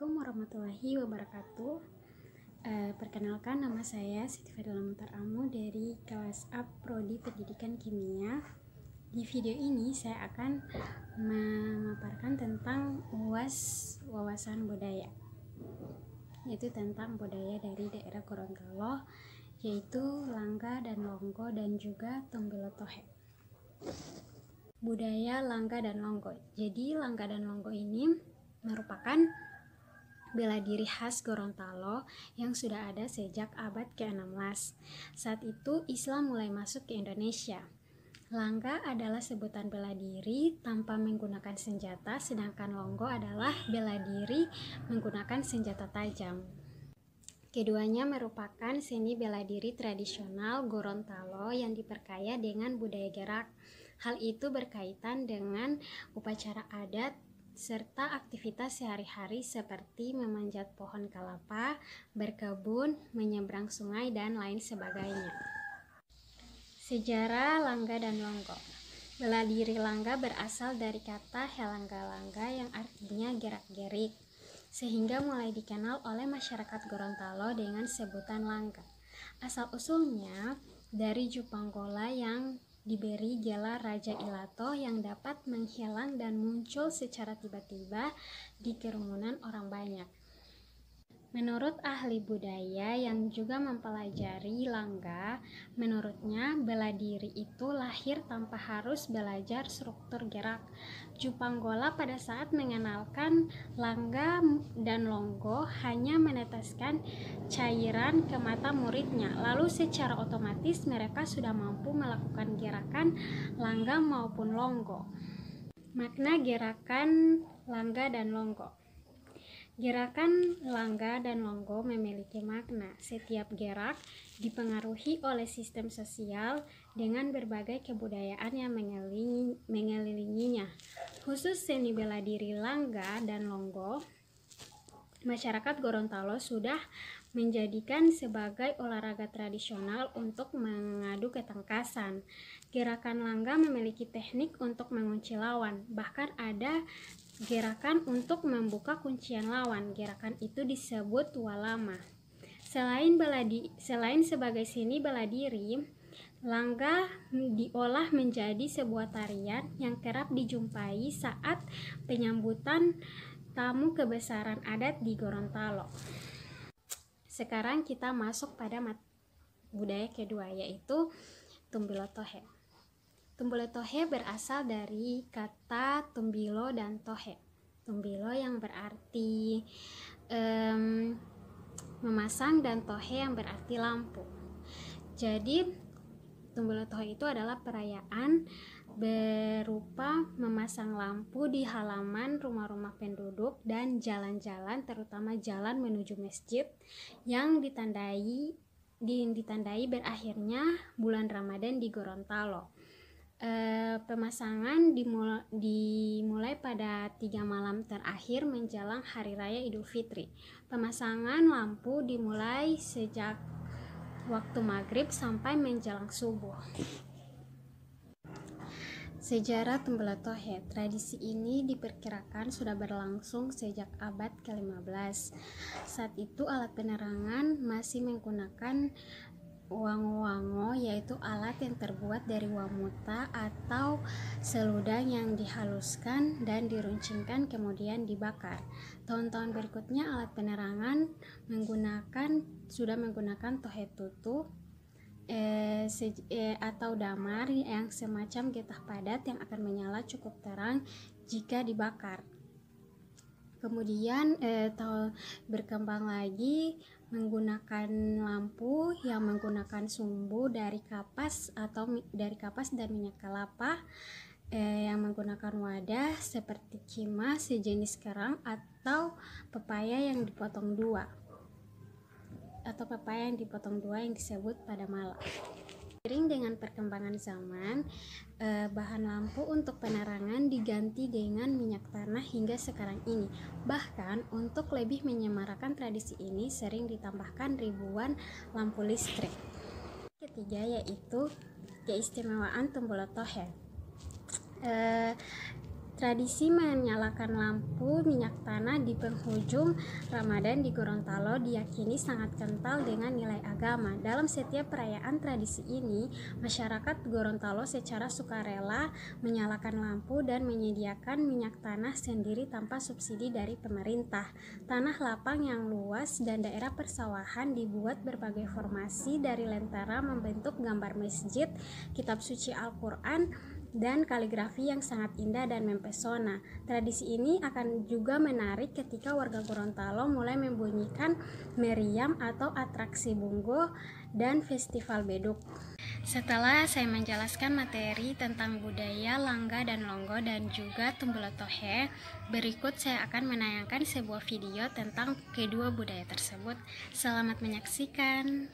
Assalamualaikum warahmatullahi wabarakatuh. Perkenalkan, nama saya Siti Fadila Muntaramu dari kelas A Prodi Pendidikan Kimia. Di video ini saya akan memaparkan tentang UAS wawasan budaya, yaitu tentang budaya dari daerah Gorontalo, yaitu Langga dan Longgo dan juga Tombilo Tohe. Budaya Langga dan Longgo. Jadi Langga dan Longgo ini merupakan bela diri khas Gorontalo yang sudah ada sejak abad ke-16. Saat itu Islam mulai masuk ke Indonesia. Langga adalah sebutan bela diri tanpa menggunakan senjata, sedangkan Longgo adalah bela diri menggunakan senjata tajam. Keduanya merupakan seni bela diri tradisional Gorontalo yang diperkaya dengan budaya gerak. Hal itu berkaitan dengan upacara adat serta aktivitas sehari-hari seperti memanjat pohon kelapa, berkebun, menyeberang sungai, dan lain sebagainya. Sejarah Langga dan Longgo. Bela diri Langga berasal dari kata helangga-langga yang artinya gerak-gerik, sehingga mulai dikenal oleh masyarakat Gorontalo dengan sebutan Langga. Asal-usulnya dari Jupanggola yang diberi gelar Raja Ilato yang dapat menghilang dan muncul secara tiba-tiba di kerumunan orang banyak. Menurut ahli budaya yang juga mempelajari Langga, menurutnya bela diri itu lahir tanpa harus belajar struktur gerak. Jupanggola pada saat mengenalkan Langga dan Longgo hanya meneteskan cairan ke mata muridnya, lalu secara otomatis mereka sudah mampu melakukan gerakan Langga maupun Longgo. Makna gerakan Langga dan Longgo. Gerakan Langga dan Longgo memiliki makna. Setiap gerak dipengaruhi oleh sistem sosial dengan berbagai kebudayaan yang mengelilinginya. Khusus seni bela diri Langga dan Longgo, masyarakat Gorontalo sudah menjadikan sebagai olahraga tradisional untuk mengadu ketangkasan. Gerakan Langga memiliki teknik untuk mengunci lawan, bahkan ada gerakan untuk membuka kuncian lawan. Gerakan itu disebut walama. Selain sebagai seni bela diri, Langga diolah menjadi sebuah tarian yang kerap dijumpai saat penyambutan tamu kebesaran adat di Gorontalo. Sekarang kita masuk pada budaya kedua, yaitu Tombilo Tohe. Tombilo Tohe berasal dari kata Tombilo dan Tohe. Tombilo yang berarti memasang dan Tohe yang berarti lampu. Jadi Tombilo Tohe itu adalah perayaan berupa memasang lampu di halaman rumah-rumah penduduk dan jalan-jalan, terutama jalan menuju masjid yang ditandai berakhirnya bulan Ramadan di Gorontalo. Pemasangan dimulai pada 3 malam terakhir menjelang Hari Raya Idul Fitri. Pemasangan lampu dimulai sejak waktu maghrib sampai menjelang subuh. Sejarah Tombilo Tohe. Tradisi ini diperkirakan sudah berlangsung sejak abad ke-15. Saat itu alat penerangan masih menggunakan wango-wango, yaitu alat yang terbuat dari wamuta atau seludang yang dihaluskan dan diruncingkan kemudian dibakar. Tahun-tahun berikutnya alat penerangan sudah menggunakan tohe tutu atau damar yang semacam getah padat yang akan menyala cukup terang jika dibakar. Kemudian berkembang lagi menggunakan lampu yang menggunakan sumbu dari kapas dan minyak kelapa, yang menggunakan wadah seperti cima sejenis kerang atau pepaya yang dipotong dua yang disebut pada malam. Seiring dengan perkembangan zaman, bahan lampu untuk penerangan diganti dengan minyak tanah hingga sekarang ini. Bahkan untuk lebih menyemarakan tradisi ini sering ditambahkan ribuan lampu listrik. Ketiga yaitu keistimewaan Tombilo Tohe. Tradisi menyalakan lampu minyak tanah di penghujung Ramadan di Gorontalo diyakini sangat kental dengan nilai agama. Dalam setiap perayaan tradisi ini, masyarakat Gorontalo secara sukarela menyalakan lampu dan menyediakan minyak tanah sendiri tanpa subsidi dari pemerintah. Tanah lapang yang luas dan daerah persawahan dibuat berbagai formasi dari lentera membentuk gambar masjid, kitab suci Al-Quran, dan kaligrafi yang sangat indah dan mempesona. Tradisi ini akan juga menarik ketika warga Gorontalo mulai membunyikan meriam atau atraksi Bungo dan festival beduk. Setelah saya menjelaskan materi tentang budaya Langga dan Longgo dan juga Tumbulatohe, berikut saya akan menayangkan sebuah video tentang kedua budaya tersebut. Selamat menyaksikan.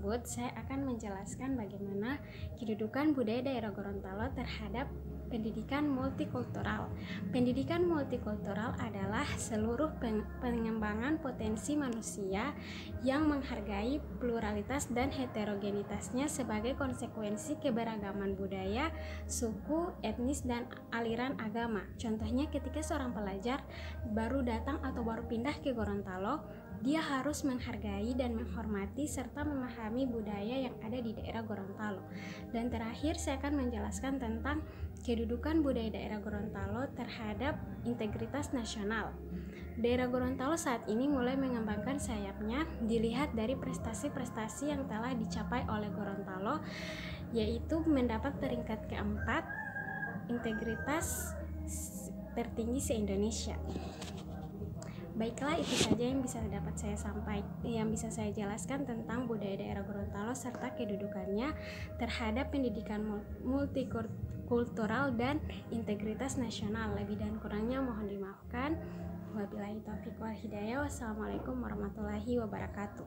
tersebut, saya akan menjelaskan bagaimana kedudukan budaya daerah Gorontalo terhadap pendidikan multikultural. Pendidikan multikultural adalah seluruh pengembangan potensi manusia yang menghargai pluralitas dan heterogenitasnya sebagai konsekuensi keberagaman budaya, suku, etnis, dan aliran agama. Contohnya ketika seorang pelajar baru datang atau baru pindah ke Gorontalo, dia harus menghargai dan menghormati serta memahami budaya yang ada di daerah Gorontalo. Dan terakhir, saya akan menjelaskan tentang kedudukan budaya daerah Gorontalo terhadap integritas nasional. Daerah Gorontalo saat ini mulai mengembangkan sayapnya dilihat dari prestasi-prestasi yang telah dicapai oleh Gorontalo, yaitu mendapat peringkat keempat integritas tertinggi se-Indonesia. Baiklah, itu saja yang bisa saya jelaskan tentang budaya daerah Gorontalo serta kedudukannya terhadap pendidikan multikultural dan integritas nasional. Lebih dan kurangnya mohon dimaafkan. Wabillahi taufiq wal hidayah. Wassalamualaikum warahmatullahi wabarakatuh.